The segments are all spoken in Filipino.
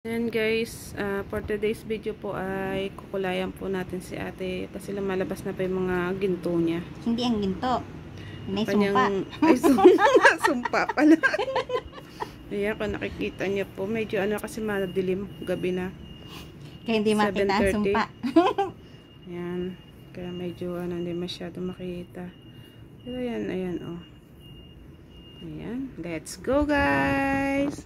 And guys, for today's video po ay kukulayan po natin si ate kasi lumalabas na pa yung mga ginto niya. Hindi ang ginto. May Kanyang, sumpa. ay, sumpa pala. Ayan, kung nakikita niya po, medyo ano kasi madilim, gabi na. Kaya hindi makita ang 7:30. sumpa. Ayan, kaya medyo ano, hindi masyado makita. Pero ayan, ayan, oh. Ayan, let's go guys!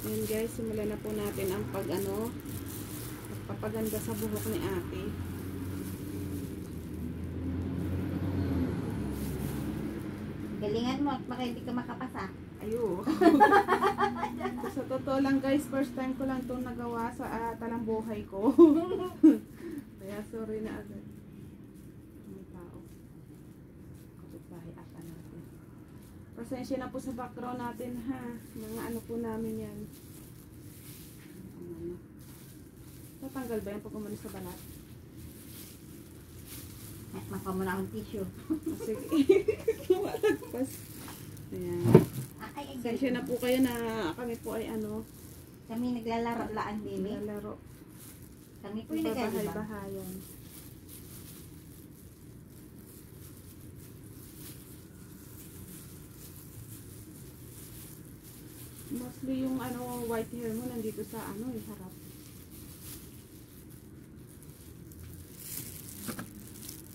Ayan guys, simulan na po natin ang pagpapaganda sa buhok ni ate. Galingan mo at baka hindi ka makapasa. Ayo. Sa totoo lang guys, first time ko lang itong nagawa sa talang buhay ko. Kaya sorry na agad. May tao. Kapit-bahay ata natin. Pasensya na po sa background natin ha. Mga ano po namin yan. Ano. Tatanggal ba yan pag umano sa balat? Maka mo na akong tissue. Sige. Lumalagpas. Ayan. Ay, Pasensya na po kayo na kami po ay ano. Kami naglalaro laan din eh. Naglalaro. Kami po yung naglalaro. Bahay-bahayan. Mostly yung ano white hair mo nandito sa ano harap.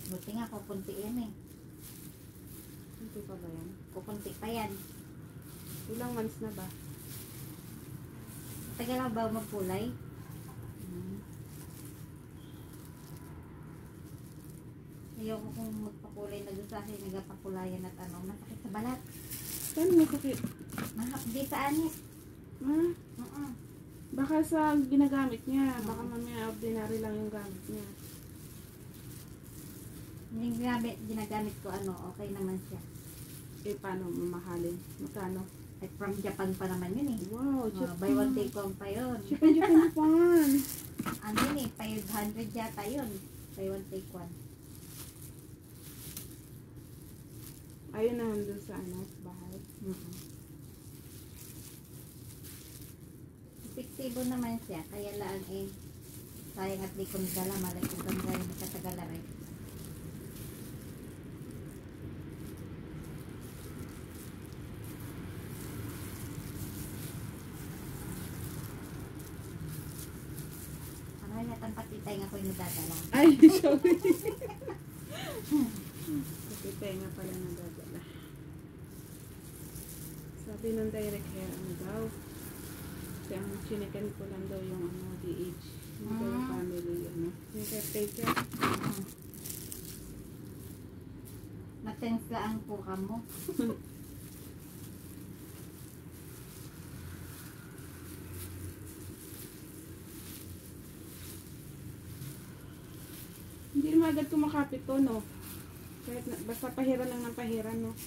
Buti nga kukunti yan eh. Hindi pa ba yan? Kukunti pa yan. Ilang months na ba? Tagal lang ba magkulay? Ayoko kung magpakulay na doon sa akin, nagpapakulayan at ano, masakit sa balat. Saan mo sakit? Di sa anit. Ha? Baka sa ginagamit niya. Baka mamaya ordinary lang yung gamit niya. Yung ginagamit ko ano, okay naman siya. Eh, paano mamahalin? Magkano? Ay, from Japan pa naman yun eh. Wow, Buy one take one pa yun. Japan. Ano yun eh, 500 yata yun. Buy one take one. Ayun na nandun sa ano, sa bahay. Epektibo naman siya, kaya lang eh, sayang at di ko nagdala, malay kong ganda yung nakatagala rin. Ano yun, natang patitay nga ko yung nadadala. Ay, sorry. Kasi tenga pala nadadala. Sabi ng direct hair, ano daw? Kasi ang chinikan ko lang daw yung ano, DH. Hindi daw yung family, ano. Yung caretaker. Matens ka ang puka mo. Hindi naman agad kumakapit to, no? Kahit basta pahiran lang ng pahiran, no?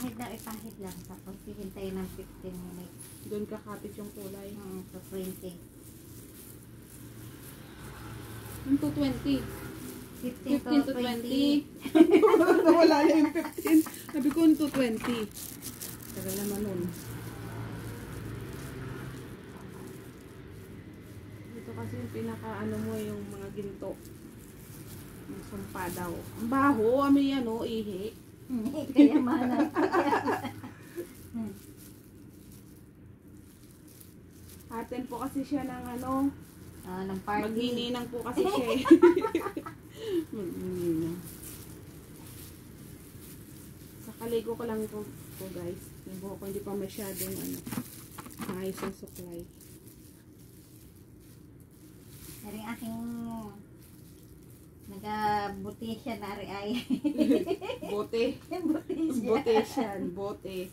Pahid na ipahid lang, tapos hihintayin ng 15 minutes. Doon kakapit yung kulay. So 20. Yung 220. 15 to 20. Wala na yung 15. Sabi ko yung 220. Tagal naman nun. Ito kasi yung pinaka ano mo yung mga ginto. Yung sumpa daw. Ang baho, amoy ano, ihi. Kaya mahal. Atin po kasi siya ng ano, ng party. maghininang po kasi siya eh. Maghininang. Kakaligo ko lang po guys. Yung buhok ko hindi pa masyadong maayos ang supply. Dari aking nagabuti siya na ari ay. Bote. Bote siya. Bote.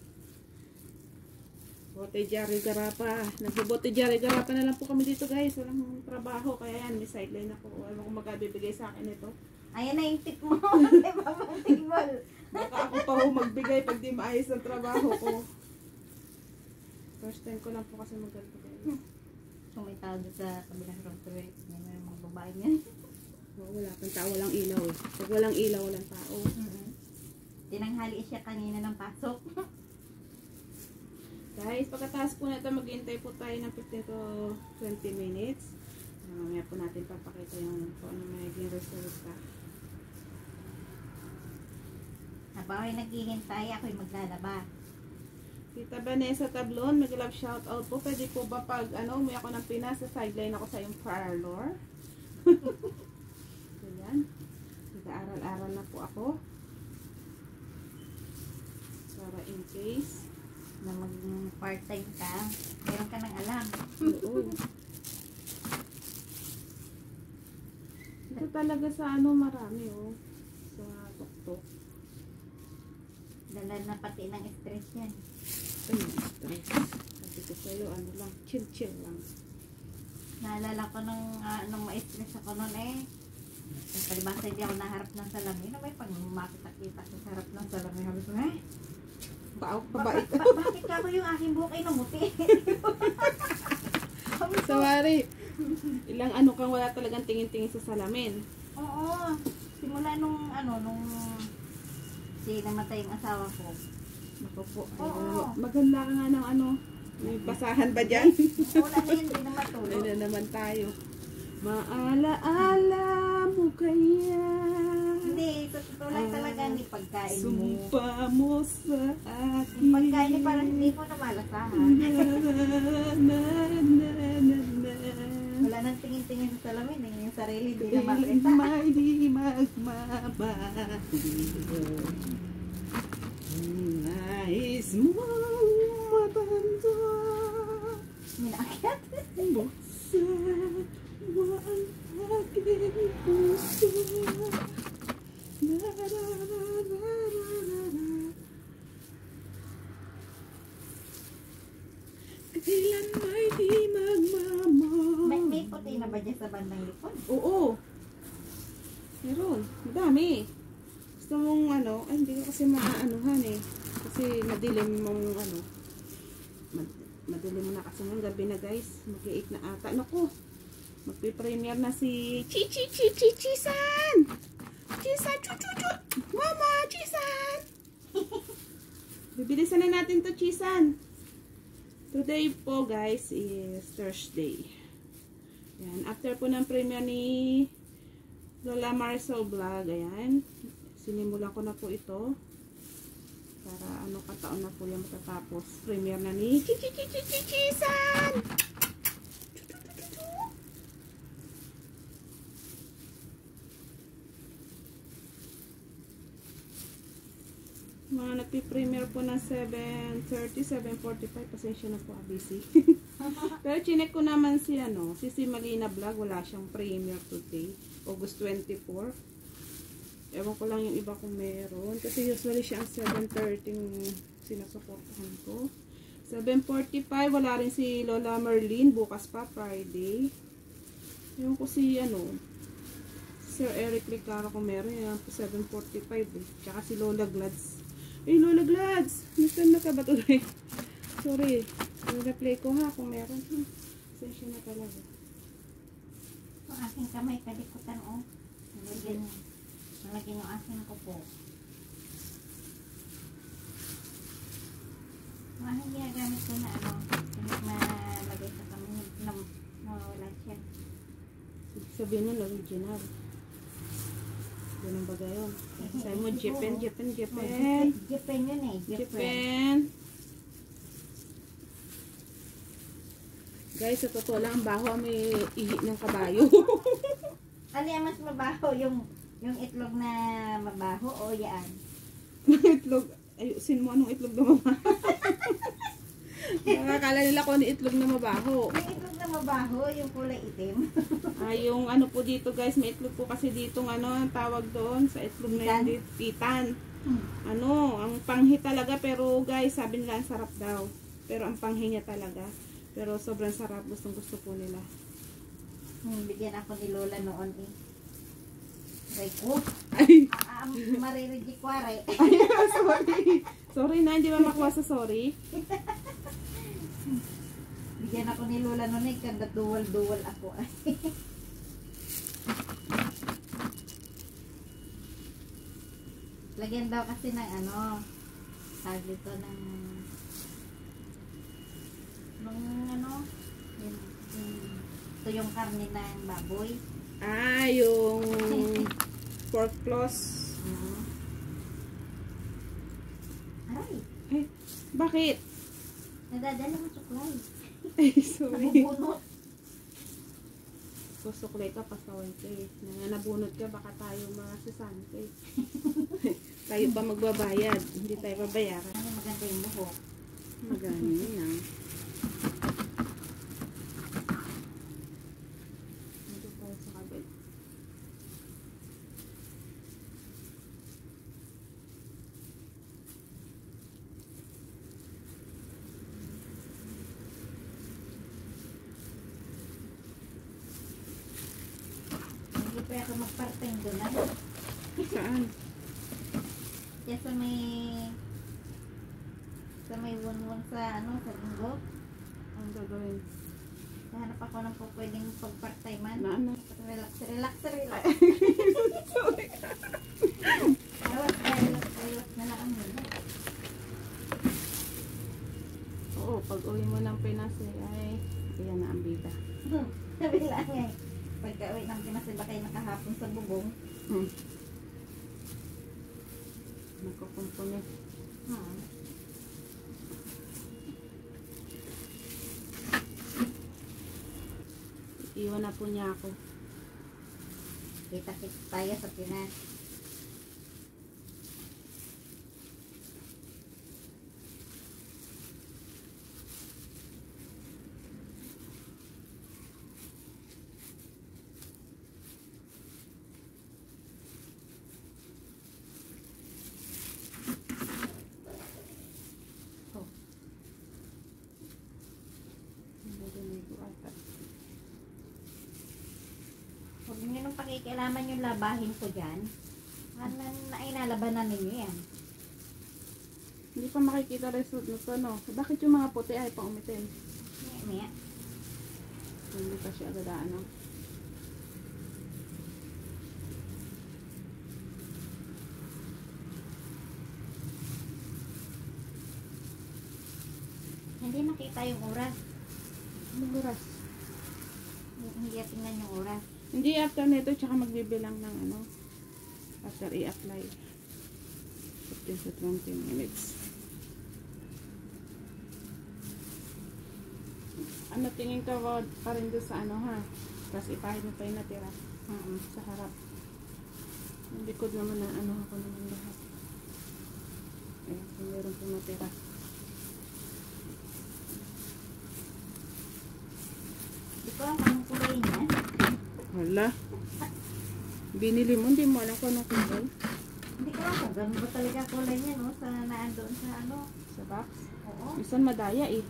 Bote Jari Garapa. Nagbobote Jari Garapa na lang po kami dito guys. Walang trabaho. Kaya yan, may sideline ako. Alam ko magkabibigay sa akin ito. Ayan na yung tip mo. Diba bang tigbol? Baka ako pa ho magbigay pag di maayos ang trabaho ko. First time ko lang po kasi magganto guys. Kung may tao doon sa kabilang room to it, yan na yung mga babae niyan. Wala pang tao, walang ilaw eh. Pag walang ilaw, walang tao. Tinanghali siya kanina ng pasok. Guys, pagkatapos po nito, maghihintay po tayo ng 15 to 20 minutes. Mamaya po natin papakita yung kung ano magiging resulta. Habang ako'y naghihintay, ako'y maglalaba. Tita Vanessa Tablon, mag-love shoutout po. Pwede po ba pag umuwi ako ng Pinas, sa sideline ako sa yung parlor? Ayan. Nag-aaral-aral na po ako. Para in case Na maging part-time ka, meron ka nang alam. oo. Ito talaga sa marami sa tuktok. Dala na pati ng stress yan. Ay, stress. Sabi ko sa'yo, lang, chill lang. Naalala ko nung ma-stress ako nun palibasa hindi ako naharap ng salamin. May pag makita-kita sa harap ng salamin. Sabi ko, Pabait. Bakit ako yung aking buhok ay namuti? Sorry. Ilang kang wala talagang tingin-tingin sa salamin. Oo. Simula nung namatay yung asawa ko. Naku po. Oo. Maganda ka nga ng may basahan ba dyan? Wala na yun, hindi na matulog. Ay na naman tayo. Maala-ala mo kaya. Hindi, totoo lang talaga ni pagkain mo. Sumpa mo sa akin. Yung pagkain ni parang hindi mo na malasahan. Wala nang tingin-tingin sa salamin. Yung sarili, hindi na makita. May di magmamahal. Nais mong matanto. Minakyat. Buksan mo ang aking puso. Kailan may di magmamahal. May puti na ba dyan sa bandang likod? Oo. Meron. Madami. Gusto mong ay hindi ko kasi maaanuhan Kasi madilim mong madilim mo na kasi ng gabi na guys. Mag-8 na ata. Naku. Magpi-premiere na si Chisan! Chisan! Chu! Mama! Chisan! Bibilisan na natin to, Chisan. Today po guys is Thursday. Yan. After po ng premiere ni Lola Marisol Vlog, ayan. Sinimulan ko na po ito. Para kataon na po yung matatapos. Premiere na ni Chisan! Mga nagpi-premiere po ng 7:30, 7:45. Pasensya na po, busy. Pero chinek ko naman si si Malina Vlog. Wala siyang premiere today. August 24. Ewan ko lang yung iba kung meron. Kasi usually siya ang 7:30 sinasuportahan ko. 7:45. Wala rin si Lola Merlin. Bukas pa, Friday. Ewan ko si Sir Eric Licaro kung meron. Yan po 7:45 Tsaka si Lola Glads. Lola Glads! Nasaan na ka ba tuloy? Sorry. Nag-play ko kung meron. Sensya na talaga. Ang aking kamay kalikutan Nalagyan yung aking kupo. Mga ginagamit ko na nalagay sa kamay na wala siya. Sabihin nun, original. Ganun ba gayon? Sabi mo, Japan. Japan yun Japan. Guys, sa totoo lang, ang baho may ihi ng kabayo. Ano yung mas mabaho? Yung itlog na mabaho o yan? Itlog. ayusin mo anong itlog na mabaho. Nakakala nila ko ano itlog na mabaho. Yung itlog na mabaho, yung kulay itim. Yung ano po dito guys, may itlog po kasi ditong ano, ang tawag doon sa itlog na yun dito, pitan. Ano, ang panghi talaga pero guys, sabi nila ang sarap daw. Pero ang panghi niya talaga. Pero sobrang sarap, gustong gusto po nila. Bigyan ako ni Lola noon eh. Like, oh, Ay, marirejik-ware. ay, sorry. Sorry na, hindi ba makuha sa sorry? Bigyan ako ni Lola noon eh, kada duwal-duwal ako. Lagyan daw kasi ng ano, tawag dito ng ano, ito yung karne ng baboy. Yung pork floss. Aray, Ay, bakit? nadadala mo suklay. Ay, sorry. Nabubunot. Susuklay ka, pasaway ka eh. Nabunod ka, baka tayo masasante. Tayo pa magbabayad. Hindi tayo babayaran. Ano maganda yung buhok. Magaling na. Ito po sa kabit. Hindi pa ako magparteng doon. Saan? Kaya sa may won-won sa ano, sa linggo. Ang gagawin? Nahanap ako ng po pwedeng pag-part-timean. Na ano? Relax. Relax. Sorry. Relax na lang ang muna. Oo, pag uwi mo ng Pinas ay ayan na ang bida. Sabi lang eh. Pagka-uwi ng Pinas, ba kayo nakahapon sa bubong? Nagkukumpuni. Iwan na po niya ako. Kita-kita tayo sa Pinas. Huwag niyo nung pakikialaman yung labahin ko dyan. Inalabanan ninyo yan. Hindi pa makikita result na to, no? Bakit yung mga puti ay pang umitin? Maya. Hindi pa siya agad ano. Hindi nakita yung oras. Anong oras? Hindi tingnan yung oras. Hindi after nito, tsaka magbibilang ng ano. After i-apply. 15 to 20 minutes. Ano tingin ka pa rin doon sa ano ha? Kasi ipahid mo pa yung natira. Sa harap. Yung likod naman na ano ako naman lahat. Ayan, kung meron po natira. Di ko alam anong kulay niya. Wala. Binili mo, hindi mo alam kung anong kulay. Hindi ko alam kung gano'n ba talaga kulay niya, no? Sa naandoon sa ano. Sa box. Oo. Minsan madaya eh.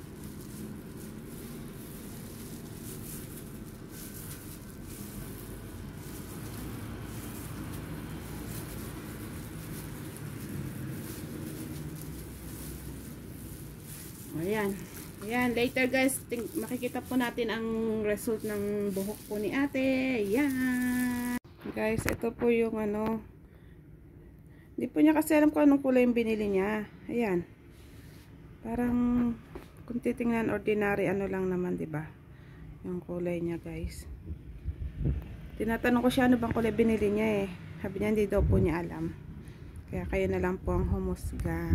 Ayan. Ayan, later guys, makikita po natin ang result ng buhok po ni ate. Ayan. Guys, ito po yung ano. Hindi po niya kasi alam kung anong kulay yung binili niya. Ayan. Parang, kung titingnan, ordinary ano lang naman, diba? Yung kulay niya guys. Tinatanong ko siya ano bang kulay binili niya eh. Sabi niya hindi daw po niya alam. Kaya kayo na lang po ang humusga.